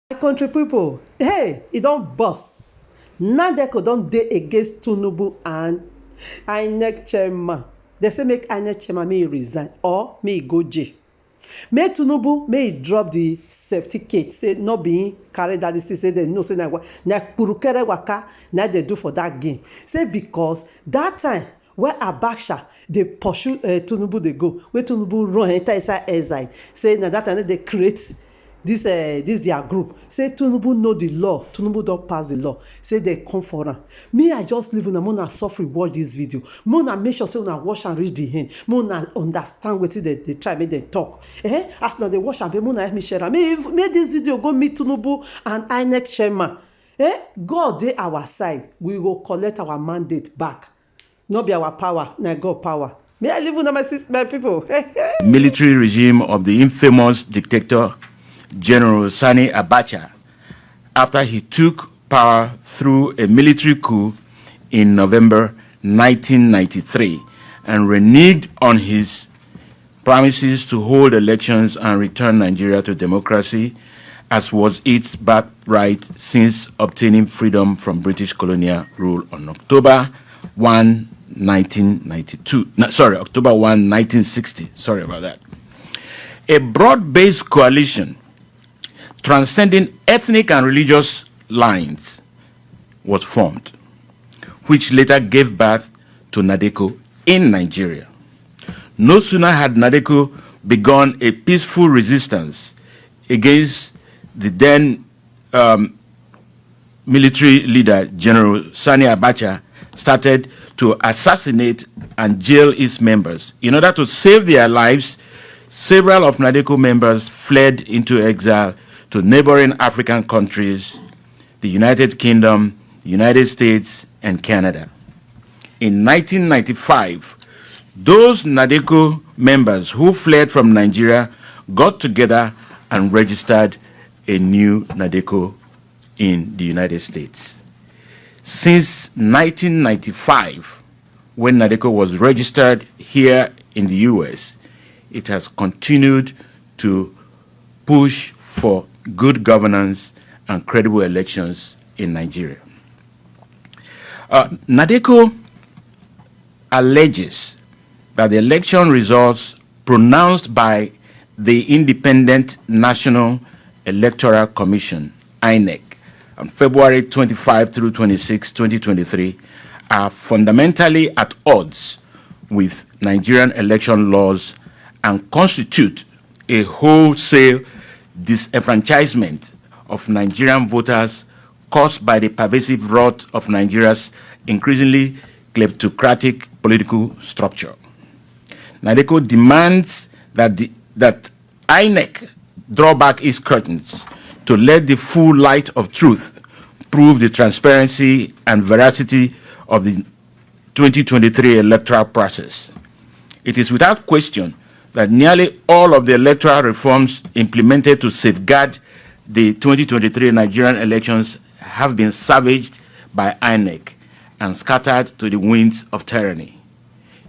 My country people, hey, e don burst. Nadeco don dey against Tinubu and INEC Chairman. Dem say make INEC Chairman make e resign or make e go jail. Make Tinubu make e drop the certificate say no be him carry that thing, say dem know say na kpurukere waka na dem do for that game. Say because that time wey Abacha dey pursue Tinubu dey go, wey Tinubu run enter inside exile, say na that time dey create this their group. Say Tinubu know the law, Tinubu don pass the law, say dem come for am. Me, I just leave una, una suffer watch this video, una make sure say una watch am reach the end, una understand wetin dem dey try make dem talk. As una dey watch am, una help me share am, make this video go meet Tinubu and INEC Chairman. God dey our side, we go collect our mandate back. No be our power, na God power. May I leave una my people. Military regime of the infamous dictator General Sani Abacha, after he took power through a military coup in November 1993 and reneged on his promises to hold elections and return Nigeria to democracy, as was its birthright since obtaining freedom from British colonial rule on October 1, 1992. No, sorry, October 1, 1960. Sorry about that. A broad-based coalition transcending ethnic and religious lines was formed, which later gave birth to Nadeco in Nigeria. No sooner had Nadeco begun a peaceful resistance against the then military leader, General Sani Abacha, started to assassinate and jail its members. In order to save their lives, several of Nadeco members fled into exile to neighboring African countries, the United Kingdom, the United States, and Canada. In 1995, those Nadeco members who fled from Nigeria got together and registered a new Nadeco in the United States. Since 1995, when Nadeco was registered here in the US, it has continued to push for good governance and credible elections in Nigeria. Nadeco alleges that the election results pronounced by the Independent National Electoral Commission, INEC, on February 25 through 26, 2023, are fundamentally at odds with Nigerian election laws and constitute a wholesale disenfranchisement of Nigerian voters caused by the pervasive rot of Nigeria's increasingly kleptocratic political structure. Nadeco demands that INEC draw back its curtains to let the full light of truth prove the transparency and veracity of the 2023 electoral process. It is without question that nearly all of the electoral reforms implemented to safeguard the 2023 Nigerian elections have been savaged by INEC and scattered to the winds of tyranny.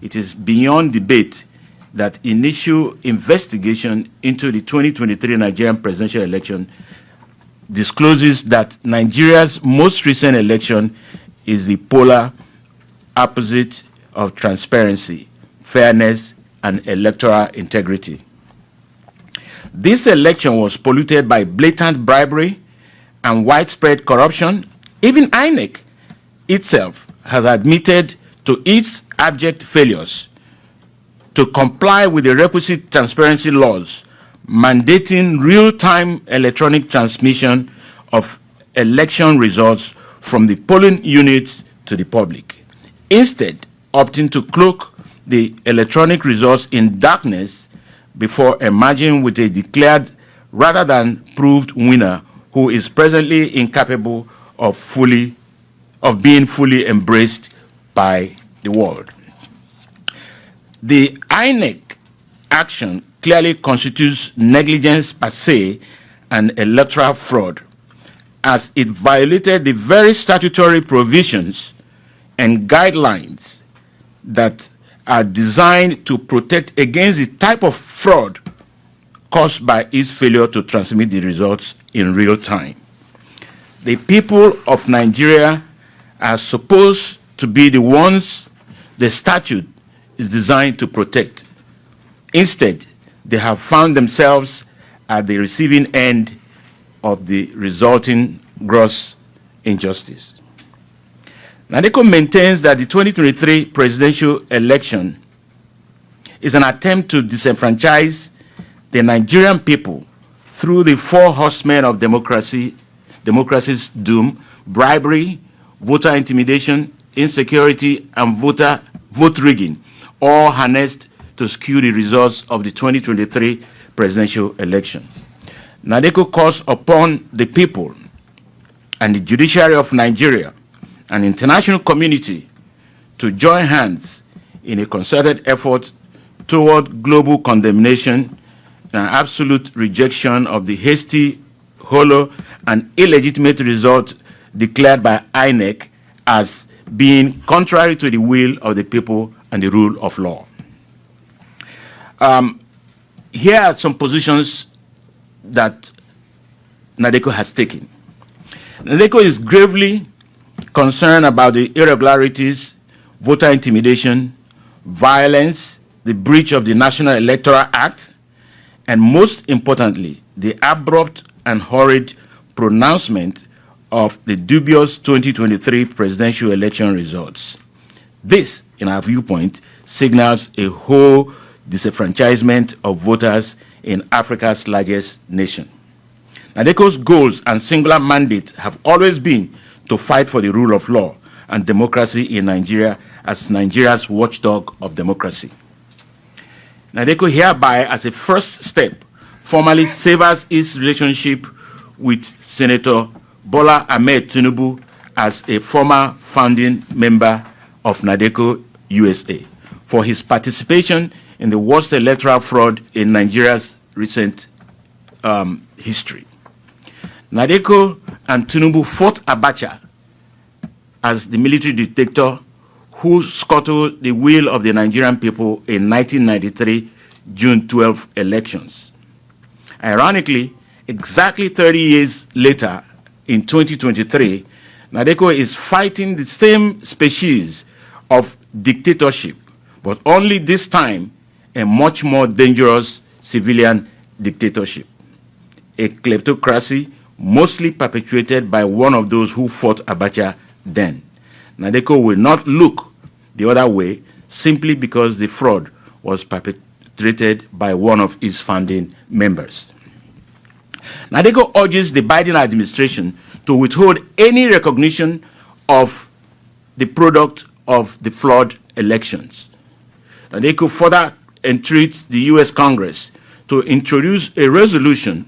It is beyond debate that initial investigation into the 2023 Nigerian presidential election discloses that Nigeria's most recent election is the polar opposite of transparency, fairness, and electoral integrity. This election was polluted by blatant bribery and widespread corruption. Even INEC itself has admitted to its abject failures to comply with the requisite transparency laws mandating real-time electronic transmission of election results from the polling units to the public, instead opting to cloak the electronic results in darkness before emerging with a declared rather than proved winner who is presently incapable of being fully embraced by the world. The INEC action clearly constitutes negligence per se and electoral fraud, as it violated the very statutory provisions and guidelines that are designed to protect against the type of fraud caused by its failure to transmit the results in real time. The people of Nigeria are supposed to be the ones the statute is designed to protect. Instead, they have found themselves at the receiving end of the resulting gross injustice. Nadeco maintains that the 2023 presidential election is an attempt to disenfranchise the Nigerian people through the four horsemen of democracy's doom: bribery, voter intimidation, insecurity, and vote rigging, all harnessed to skew the results of the 2023 presidential election. Nadeco calls upon the people and the judiciary of Nigeria and international community to join hands in a concerted effort toward global condemnation and absolute rejection of the hasty, hollow, and illegitimate result declared by INEC as being contrary to the will of the people and the rule of law. Here are some positions that Nadeco has taken. Nadeco is gravely concerned about the irregularities, voter intimidation, violence, the breach of the National Electoral Act, and most importantly, the abrupt and hurried pronouncement of the dubious 2023 presidential election results. This, in our viewpoint, signals a whole disenfranchisement of voters in Africa's largest nation. Nadeco's goals and singular mandate have always been to fight for the rule of law and democracy in Nigeria as Nigeria's watchdog of democracy. Nadeco hereby, as a first step, formally severs its relationship with Senator Bola Ahmed Tinubu as a former founding member of Nadeco USA for his participation in the worst electoral fraud in Nigeria's recent history. Nadeco and Tinubu fought Abacha as the military dictator who scuttled the will of the Nigerian people in 1993 June 12 elections. Ironically, exactly 30 years later, in 2023, Nadeco is fighting the same species of dictatorship, but only this time a much more dangerous civilian dictatorship, a kleptocracy mostly perpetuated by one of those who fought Abacha then. Nadeco will not look the other way simply because the fraud was perpetrated by one of its founding members. Nadeco urges the Biden administration to withhold any recognition of the product of the flawed elections. Nadeco further entreats the U.S. Congress to introduce a resolution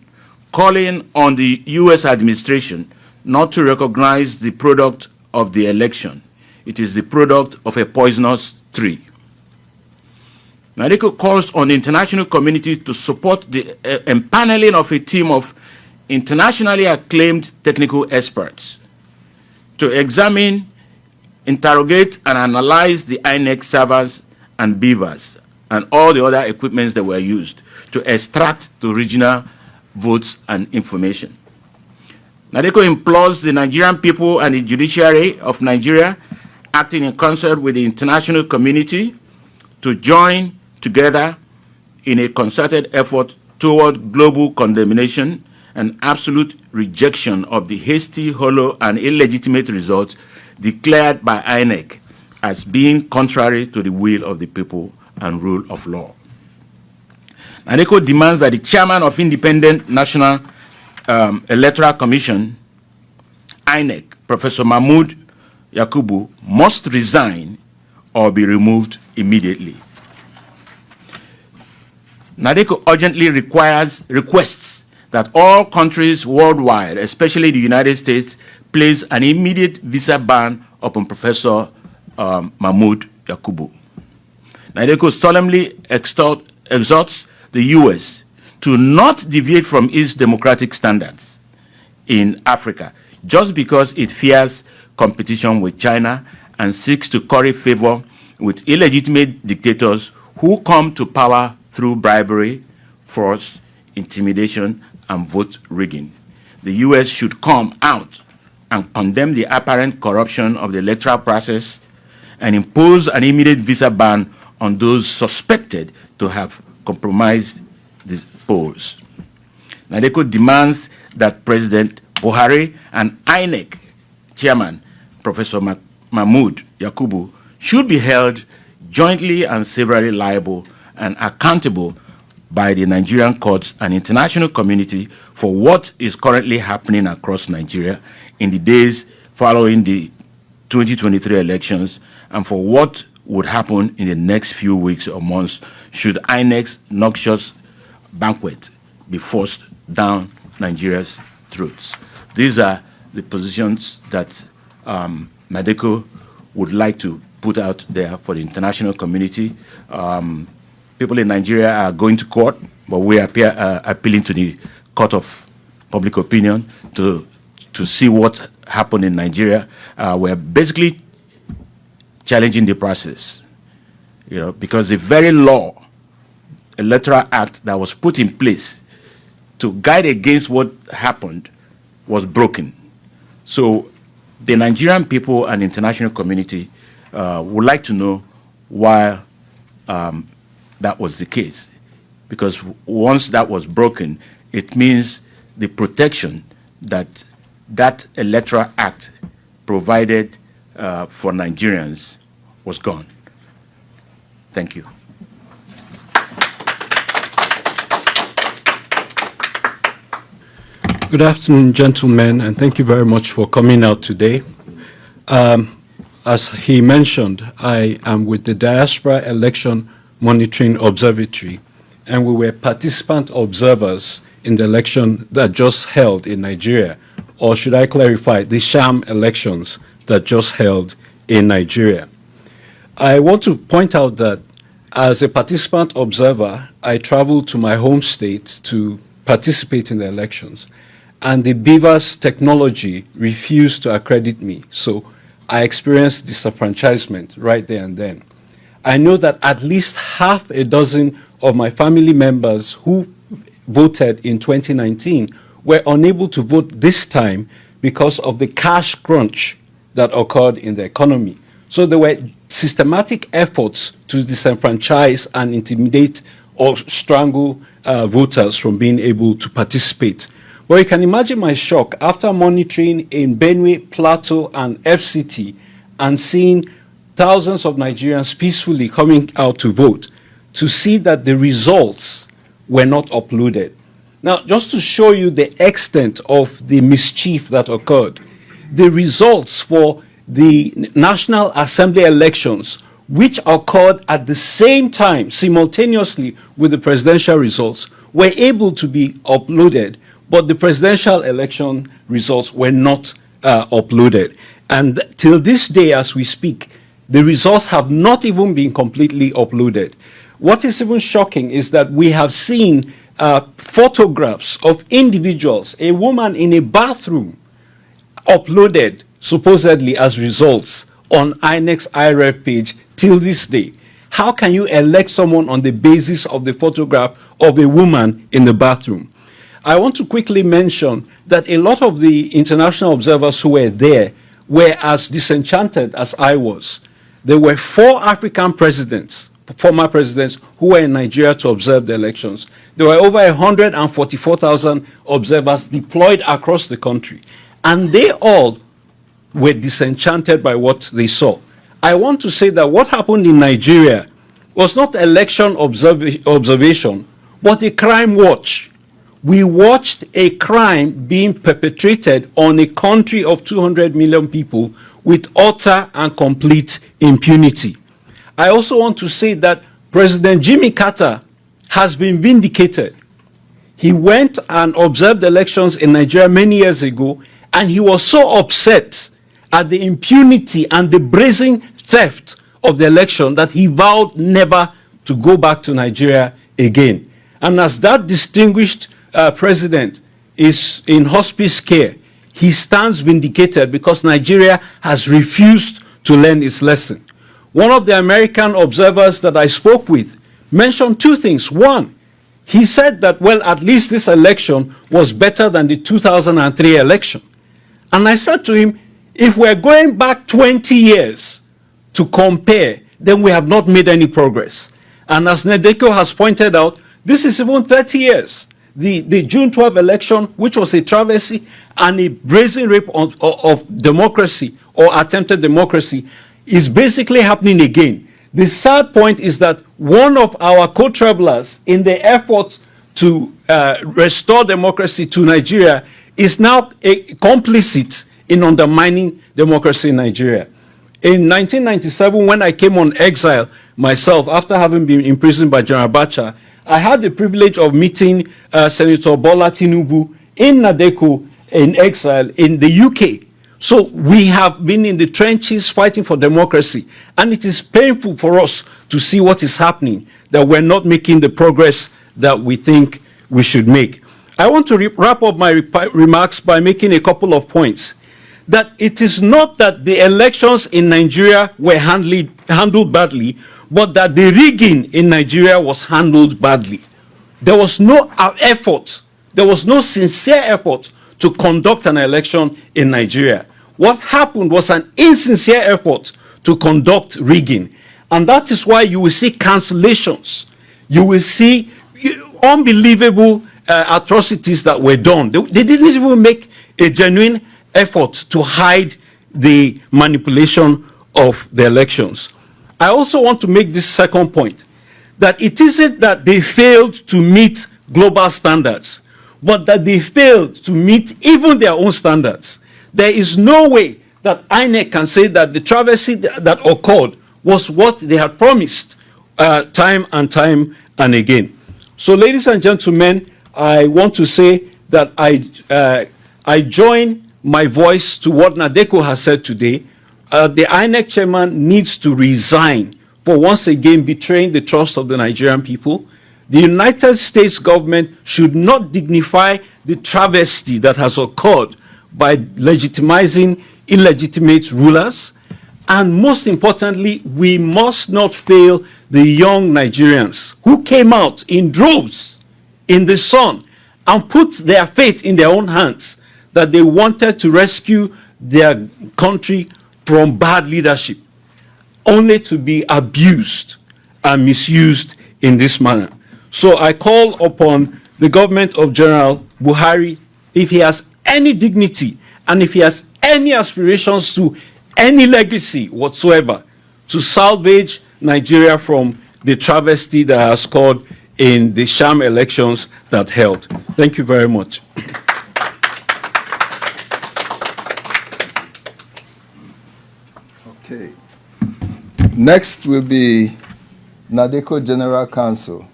calling on the U.S. administration not to recognize the product of the election. It is the product of a poisonous tree. Nadeco calls on the international community to support the empaneling of a team of internationally acclaimed technical experts to examine, interrogate, and analyze the INEC servers and beavers and all the other equipments that were used to extract the original votes and information. Nadeco implores the Nigerian people and the judiciary of Nigeria, acting in concert with the international community, to join together in a concerted effort toward global condemnation and absolute rejection of the hasty, hollow, and illegitimate results declared by INEC as being contrary to the will of the people and rule of law. Nadeco demands that the chairman of Independent National Electoral Commission, INEC, Professor Mahmoud Yakubu, must resign or be removed immediately. Nadeco urgently requests that all countries worldwide, especially the United States, place an immediate visa ban upon Professor Mahmoud Yakubu. Nadeco solemnly exhorts the U.S. to not deviate from its democratic standards in Africa just because it fears competition with China and seeks to curry favor with illegitimate dictators who come to power through bribery, force, intimidation, and vote rigging. the U.S. should come out and condemn the apparent corruption of the electoral process and impose an immediate visa ban on those suspected to have compromised the polls. Nadeco demands that President Buhari and INEC Chairman Professor Mahmoud Yakubu should be held jointly and severally liable and accountable by the Nigerian courts and international community for what is currently happening across Nigeria in the days following the 2023 elections and for what would happen in the next few weeks or months should INEC's noxious banquet be forced down Nigeria's throats. These are the positions that Nadeco would like to put out there for the international community. People in Nigeria are going to court, but we are appealing to the court of public opinion to see what happened in Nigeria. We're basically challenging the process, because the very law, Electoral Act that was put in place to guide against what happened was broken. So the Nigerian people and international community would like to know why that was the case. Because once that was broken, it means the protection that that Electoral Act provided for Nigerians was gone. Thank you. Good afternoon, gentlemen, and thank you very much for coming out today. As he mentioned, I am with the Diaspora Election Monitoring Observatory, and we were participant observers in the election that just held in Nigeria, or should I clarify, the sham elections that just held in Nigeria. I want to point out that as a participant observer, I traveled to my home state to participate in the elections, and the BIVAS technology refused to accredit me. So I experienced disenfranchisement right there and then. I know that at least half a dozen of my family members who voted in 2019 were unable to vote this time because of the cash crunch that occurred in the economy. So there were systematic efforts to disenfranchise and intimidate or strangle voters from being able to participate. Well, you can imagine my shock after monitoring in Benue, Plateau, and FCT and seeing thousands of Nigerians peacefully coming out to vote, to see that the results were not uploaded. Now, just to show you the extent of the mischief that occurred, the results for the National Assembly elections, which occurred at the same time, simultaneously with the presidential results, were able to be uploaded, but the presidential election results were not uploaded. And till this day, as we speak, the results have not even been completely uploaded. What is even shocking is that we have seen photographs of individuals, a woman in a bathroom, uploaded supposedly as results on INEC's IRF page till this day. How can you elect someone on the basis of the photograph of a woman in the bathroom? I want to quickly mention that a lot of the international observers who were there were as disenchanted as I was. There were 4 African presidents, former presidents, who were in Nigeria to observe the elections. There were over 144,000 observers deployed across the country, and they all were disenchanted by what they saw. I want to say that what happened in Nigeria was not election observation, but a crime watch. We watched a crime being perpetrated on a country of 200 million people with utter and complete impunity. I also want to say that President Jimmy Carter has been vindicated. He went and observed elections in Nigeria many years ago, and he was so upset at the impunity and the brazen theft of the election that he vowed never to go back to Nigeria again. And as that distinguished president is in hospice care, he stands vindicated because Nigeria has refused to learn its lesson. One of the American observers that I spoke with mentioned 2 things. One, he said that, well, at least this election was better than the 2003 election. And I said to him, if we're going back 20 years to compare, then we have not made any progress. And as Nadeco has pointed out, this is even 30 years. The June 12 election, which was a travesty and a brazen rape of democracy or attempted democracy, is basically happening again. The sad point is that one of our co-travelers in the effort to restore democracy to Nigeria is now complicit in undermining democracy in Nigeria. In 1997, when I came on exile myself, after having been imprisoned by General Abacha, I had the privilege of meeting Senator Bola Tinubu in Nadeco in exile in the UK. So we have been in the trenches fighting for democracy, and it is painful for us to see what is happening, that we're not making the progress that we think we should make. I want to wrap up my remarks by making a couple of points. That it is not that the elections in Nigeria were handled badly, but that the rigging in Nigeria was handled badly. There was no effort, there was no sincere effort to conduct an election in Nigeria. What happened was an insincere effort to conduct rigging. And that is why you will see cancellations. You will see unbelievable atrocities that were done. They didn't even make a genuine effort to hide the manipulation of the elections. I also want to make this second point, that it isn't that they failed to meet global standards, but that they failed to meet even their own standards. There is no way that INEC can say that the travesty that occurred was what they had promised time and time and again. So, ladies and gentlemen, I want to say that I join my voice to what Nadeco has said today. The INEC chairman needs to resign for once again betraying the trust of the Nigerian people. The United States government should not dignify the travesty that has occurred by legitimizing illegitimate rulers. And most importantly, we must not fail the young Nigerians who came out in droves in the sun and put their fate in their own hands, that they wanted to rescue their country from bad leadership, only to be abused and misused in this manner. So I call upon the government of General Buhari, if he has any dignity and if he has any aspirations to any legacy whatsoever, to salvage Nigeria from the travesty that has occurred in the sham elections that held. Thank you very much. Okay. Next will be Nadeco General Counsel,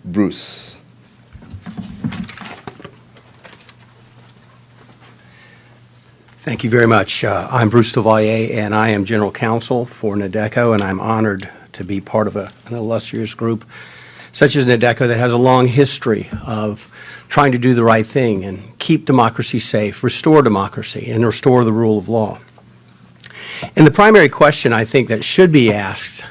Bruce. Thank you very much. I'm Bruce Duvalier, and I am General Counsel for Nadeco, and I'm honored to be part of an illustrious group such as Nadeco that has a long history of trying to do the right thing and keep democracy safe, restore democracy, and restore the rule of law. And the primary question I think that should be asked,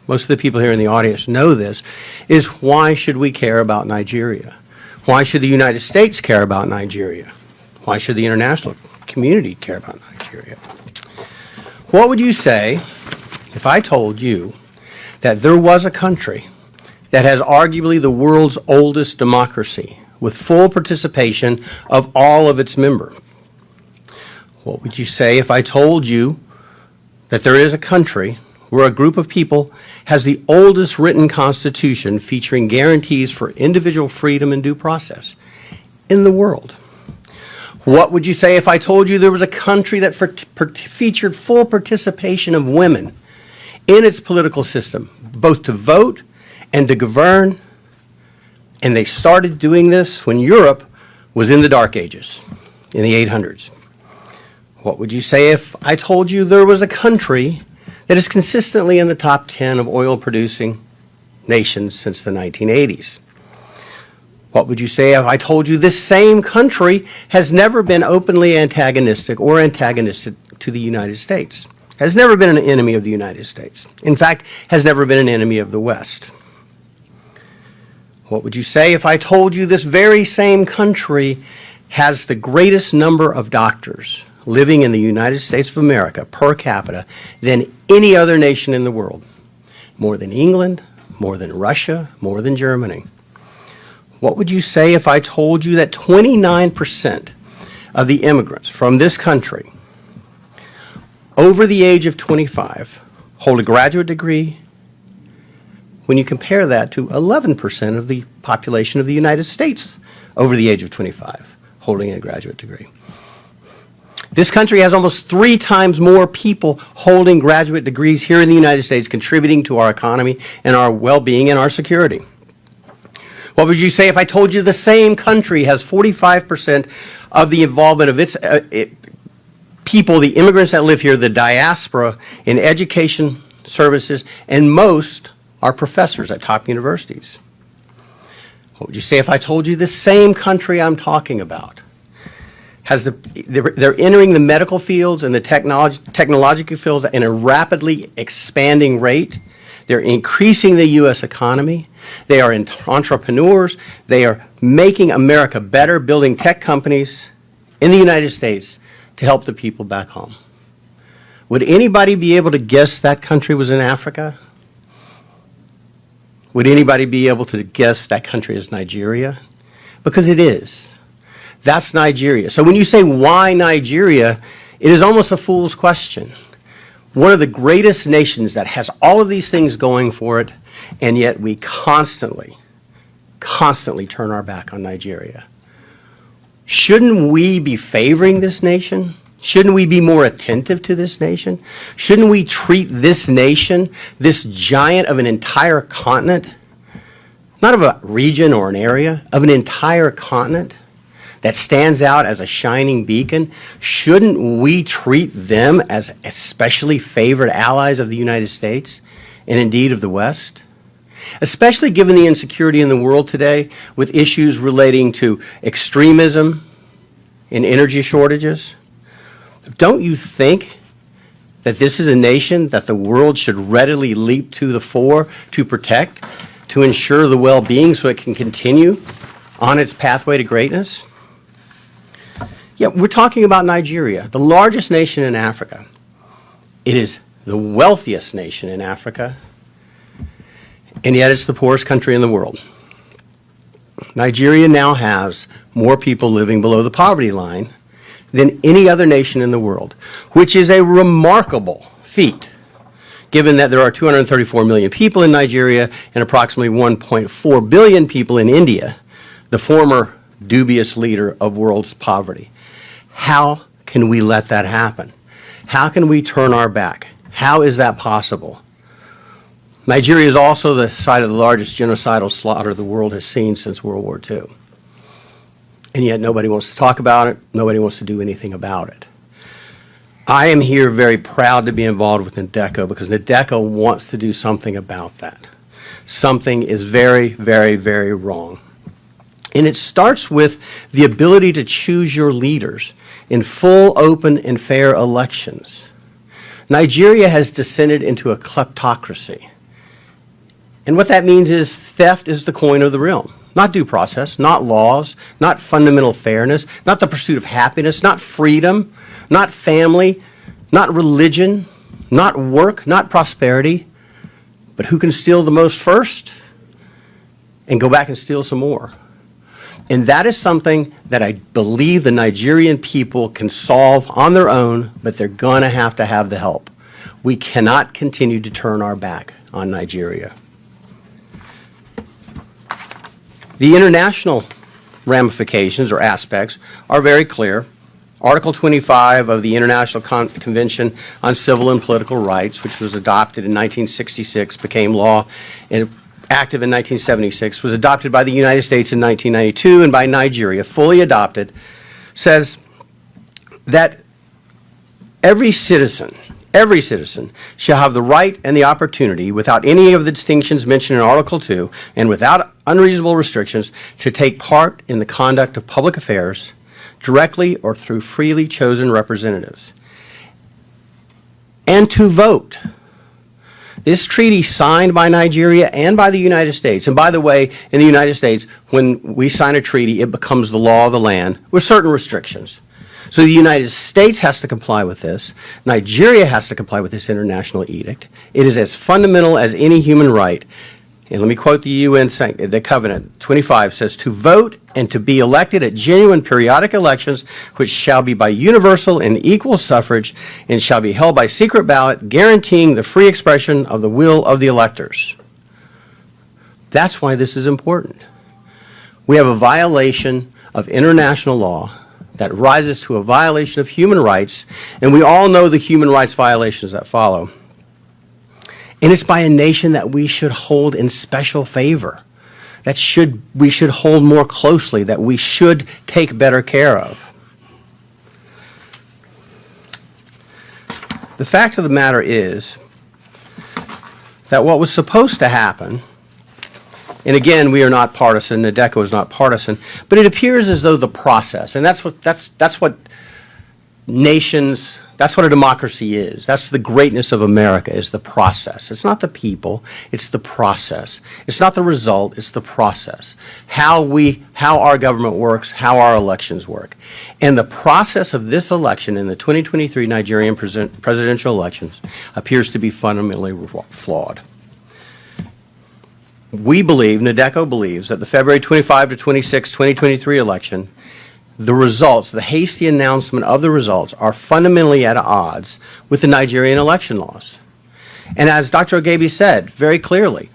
most of the people here in the audience know this, is why should we care about Nigeria? Why should the United States care about Nigeria? Why should the international community care about Nigeria? What would you say if I told you that there was a country that has arguably the world's oldest democracy with full participation of all of its members? What would you say if I told you that there is a country where a group of people has the oldest written constitution featuring guarantees for individual freedom and due process in the world? What would you say if I told you there was a country that featured full participation of women in its political system, both to vote and to govern, and they started doing this when Europe was in the Dark Ages, in the 800s? What would you say if I told you there was a country that is consistently in the top 10 of oil-producing nations since the 1980s? What would you say if I told you this same country has never been openly antagonistic or antagonistic to the United States, has never been an enemy of the United States, in fact, has never been an enemy of the West? What would you say if I told you this very same country has the greatest number of doctors living in the United States of America per capita than any other nation in the world? More than England, more than Russia, more than Germany. What would you say if I told you that 29% of the immigrants from this country over the age of 25 hold a graduate degree, when you compare that to 11% of the population of the United States over the age of 25 holding a graduate degree? This country has almost 3 times more people holding graduate degrees here in the United States, contributing to our economy and our well-being and our security. What would you say if I told you the same country has 45% of the involvement of its people, the immigrants that live here, the diaspora, in education services, and most are professors at top universities? What would you say if I told you the same country I'm talking about has they're entering the medical fields and the technological fields in a rapidly expanding rate? They're increasing the U.S. economy. They are entrepreneurs. They are making America better, building tech companies in the United States to help the people back home. Would anybody be able to guess that country was in Africa? Would anybody be able to guess that country is Nigeria? Because it is. That's Nigeria. So when you say, why Nigeria, it is almost a fool's question. One of the greatest nations that has all of these things going for it, and yet we constantly turn our back on Nigeria. Shouldn't we be favoring this nation? Shouldn't we be more attentive to this nation? Shouldn't we treat this nation, this giant of an entire continent, not of a region or an area, of an entire continent that stands out as a shining beacon? Shouldn't we treat them as especially favored allies of the United States and indeed of the West? Especially given the insecurity in the world today with issues relating to extremism and energy shortages. Don't you think that this is a nation that the world should readily leap to the fore to protect, to ensure the well-being so it can continue on its pathway to greatness? Yeah, we're talking about Nigeria, the largest nation in Africa. It is the wealthiest nation in Africa, and yet it's the poorest country in the world. Nigeria now has more people living below the poverty line than any other nation in the world, which is a remarkable feat, given that there are 234 million people in Nigeria and approximately 1.4 billion people in India, the former dubious leader of world's poverty. How can we let that happen? How can we turn our back? How is that possible? Nigeria is also the site of the largest genocidal slaughter the world has seen since World War II. And yet nobody wants to talk about it. Nobody wants to do anything about it. I am here very proud to be involved with Nadeco because Nadeco wants to do something about that. Something is very, very, very wrong. And it starts with the ability to choose your leaders in full, open, and fair elections. Nigeria has descended into a kleptocracy. And what that means is theft is the coin of the realm. Not due process, not laws, not fundamental fairness, not the pursuit of happiness, not freedom, not family, not religion, not work, not prosperity, but who can steal the most first and go back and steal some more. And that is something that I believe the Nigerian people can solve on their own, but they're going to have the help. We cannot continue to turn our back on Nigeria. The international ramifications or aspects are very clear. Article 25 of the International Convention on Civil and Political Rights, which was adopted in 1966, became law and active in 1976, was adopted by the United States in 1992 and by Nigeria, fully adopted, says that every citizen shall have the right and the opportunity, without any of the distinctions mentioned in Article 2 and without unreasonable restrictions, to take part in the conduct of public affairs directly or through freely chosen representatives, and to vote. This treaty signed by Nigeria and by the United States. And by the way, in the United States, when we sign a treaty, it becomes the law of the land with certain restrictions. So the United States has to comply with this. Nigeria has to comply with this international edict. It is as fundamental as any human right. And let me quote the UN, the Covenant 25 says, to vote and to be elected at genuine periodic elections, which shall be by universal and equal suffrage and shall be held by secret ballot, guaranteeing the free expression of the will of the electors. That's why this is important. We have a violation of international law that rises to a violation of human rights, and we all know the human rights violations that follow. And it's by a nation that we should hold in special favor, we should hold more closely, that we should take better care of. The fact of the matter is that what was supposed to happen, and again, we are not partisan, Nadeco is not partisan, but it appears as though the process, and that's what nations, that's what a democracy is. That's the greatness of America, is the process. It's not the people, it's the process. It's not the result, it's the process. How our government works, how our elections work. And the process of this election in the 2023 Nigerian presidential elections appears to be fundamentally flawed. We believe, Nadeco believes, that the February 25 to 26, 2023 election, the results, the hasty announcement of the results, are fundamentally at odds with the Nigerian election laws. And as Dr. Ogebi said very clearly,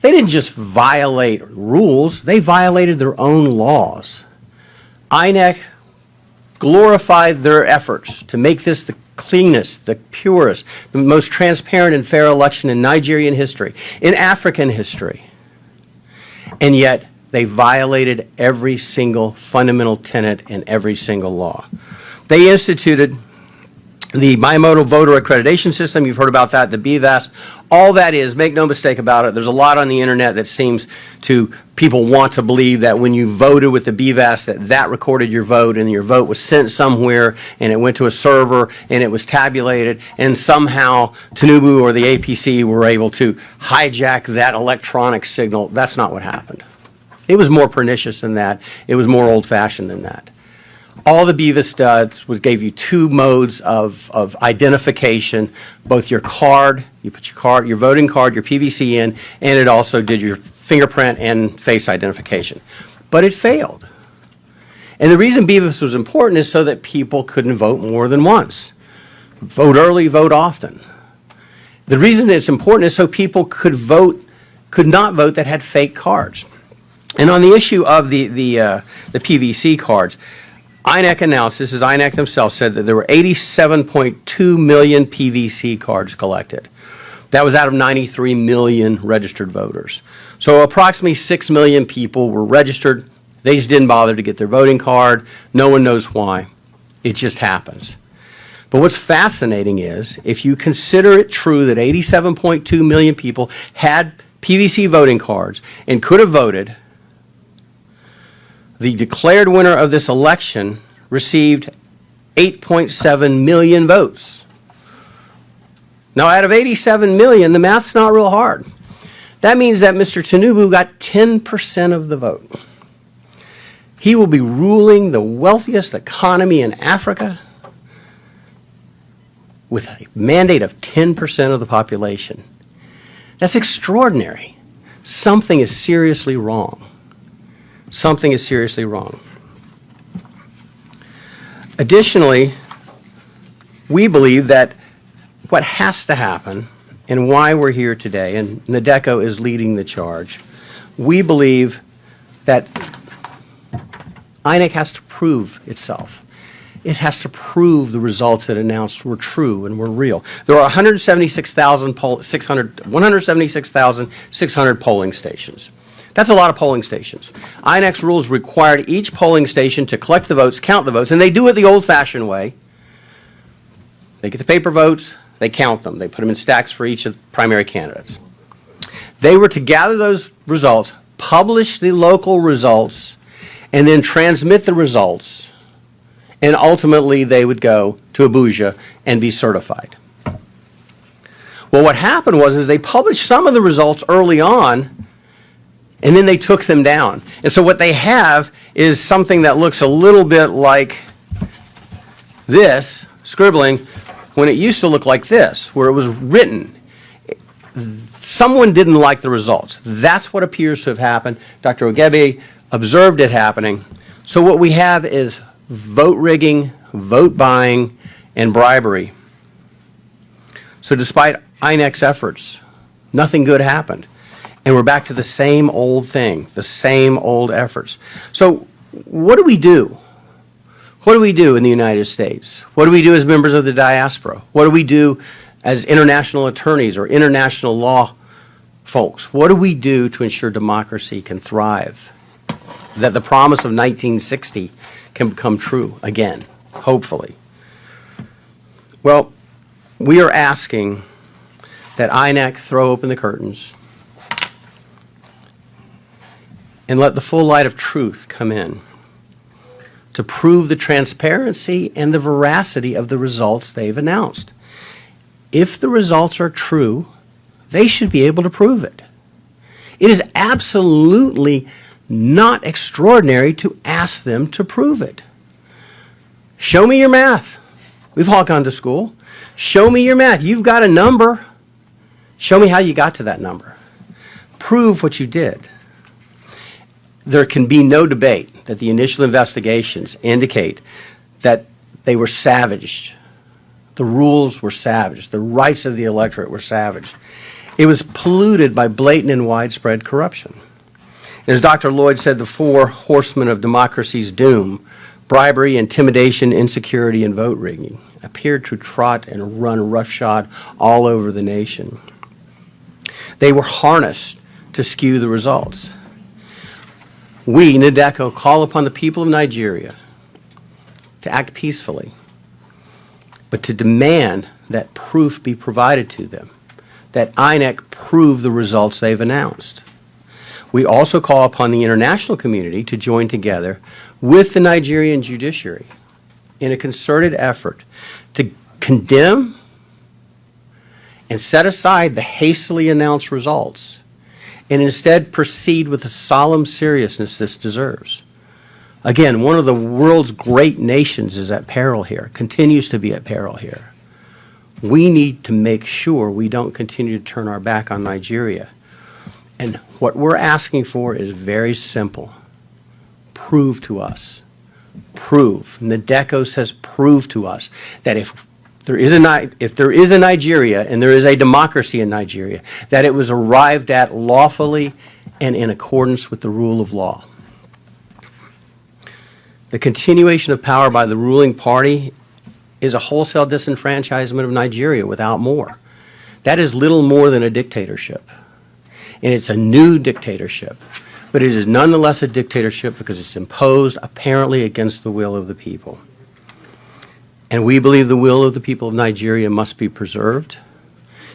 they didn't just violate rules, they violated their own laws. INEC glorified their efforts to make this the cleanest, the purest, the most transparent and fair election in Nigerian history, in African history. And yet, they violated every single fundamental tenet in every single law. They instituted the bimodal voter accreditation system. You've heard about that, the BVAS. All that is, make no mistake about it, there's a lot on the internet that seems to, people want to believe that when you voted with the BVAS, that recorded your vote and your vote was sent somewhere and it went to a server and it was tabulated and somehow Tinubu or the APC were able to hijack that electronic signal. That's not what happened. It was more pernicious than that. It was more old-fashioned than that. All the BVAS does was gave you two modes of identification, both your card, you put your voting card, your PVC in, and it also did your fingerprint and face identification. But it failed. And the reason BVAS was important is so that people couldn't vote more than once. Vote early, vote often. The reason it's important is so people could not vote that had fake cards. And on the issue of the PVC cards, INEC announced, this is INEC themselves, said that there were 87.2 million PVC cards collected. That was out of 93 million registered voters. So approximately 6 million people were registered. They just didn't bother to get their voting card. No one knows why. It just happens. But what's fascinating is, if you consider it true that 87.2 million people had PVC voting cards and could have voted, the declared winner of this election received 8.7 million votes. Now, out of 87 million, the math's not real hard. That means that Mr. Tinubu got 10% of the vote. He will be ruling the wealthiest economy in Africa with a mandate of 10% of the population. That's extraordinary. Something is seriously wrong. Something is seriously wrong. Additionally, we believe that what has to happen and why we're here today, and Nadeco is leading the charge, we believe that INEC has to prove itself. It has to prove the results it announced were true and were real. There are 176,600 polling stations. That's a lot of polling stations. INEC's rules required each polling station to collect the votes, count the votes, and they do it the old-fashioned way. They get the paper votes, they count them. They put them in stacks for each of the primary candidates. They were to gather those results, publish the local results, and then transmit the results, and ultimately they would go to Abuja and be certified. Well, what happened was is they published some of the results early on, and then they took them down. And so what they have is something that looks a little bit like this, scribbling, when it used to look like this, where it was written. Someone didn't like the results. That's what appears to have happened. Dr. Ogebe observed it happening. So what we have is vote rigging, vote buying, and bribery. So despite INEC's efforts, nothing good happened. And we're back to the same old thing, the same old efforts. So what do we do? What do we do in the United States? What do we do as members of the diaspora? What do we do as international attorneys or international law folks? What do we do to ensure democracy can thrive? That the promise of 1960 can become true again, hopefully. Well, we are asking that INEC throw open the curtains and let the full light of truth come in to prove the transparency and the veracity of the results they've announced. If the results are true, they should be able to prove it. It is absolutely not extraordinary to ask them to prove it. Show me your math. We've all gone to school. Show me your math. You've got a number. Show me how you got to that number. Prove what you did. There can be no debate that the initial investigations indicate that they were savaged. The rules were savaged. The rights of the electorate were savaged. It was polluted by blatant and widespread corruption. And as Dr. Lloyd said, the four horsemen of democracy's doom, bribery, intimidation, insecurity, and vote rigging, appeared to trot and run roughshod all over the nation. They were harnessed to skew the results. We, Nadeco, call upon the people of Nigeria to act peacefully, but to demand that proof be provided to them, that INEC prove the results they've announced. We also call upon the international community to join together with the Nigerian judiciary in a concerted effort to condemn and set aside the hastily announced results and instead proceed with the solemn seriousness this deserves. Again, one of the world's great nations is at peril here, continues to be at peril here. We need to make sure we don't continue to turn our back on Nigeria. And what we're asking for is very simple. Prove to us. Prove. Nadeco says prove to us that if there is a Nigeria and there is a democracy in Nigeria, that it was arrived at lawfully and in accordance with the rule of law. The continuation of power by the ruling party is a wholesale disenfranchisement of Nigeria without more. That is little more than a dictatorship. And it's a new dictatorship. But it is nonetheless a dictatorship because it's imposed apparently against the will of the people. And we believe the will of the people of Nigeria must be preserved,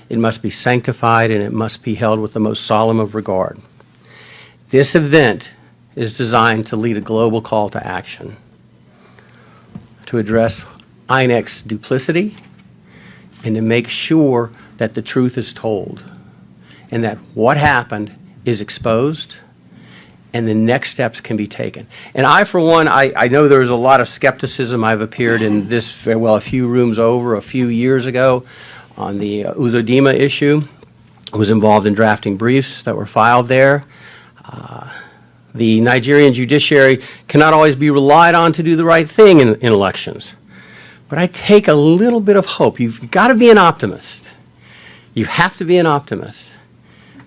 it must be sanctified, and it must be held with the most solemn of regard. This event is designed to lead a global call to action, to address INEC's duplicity, and to make sure that the truth is told, and that what happened is exposed, and the next steps can be taken. And I, for one, I know there's a lot of skepticism. I've appeared in this, well, a few rooms over a few years ago on the Uzodimma issue. I was involved in drafting briefs that were filed there. The Nigerian judiciary cannot always be relied on to do the right thing in elections. But I take a little bit of hope. You've got to be an optimist. You have to be an optimist.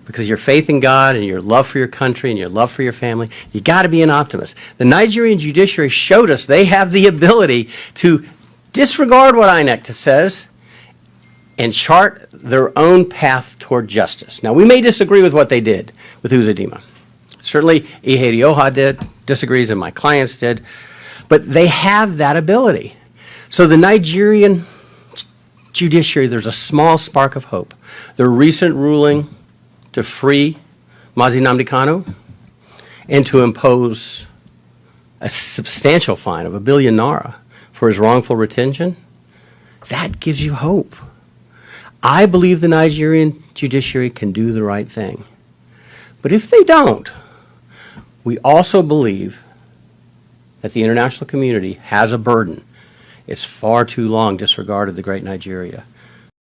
Because your faith in God and your love for your country and your love for your family, you got to be an optimist. The Nigerian judiciary showed us they have the ability to disregard what INEC says and chart their own path toward justice. Now, we may disagree with what they did with Uzodimma. Certainly, Ihe disagrees, and my clients did, but they have that ability. So the Nigerian judiciary, there's a small spark of hope. The recent ruling to free Mazi Nnamdi Kanu and to impose a substantial fine of ₦1 billion for his wrongful retention, that gives you hope. I believe the Nigerian judiciary can do the right thing. But if they don't, we also believe that the international community has a burden. It's far too long disregarded the great Nigeria.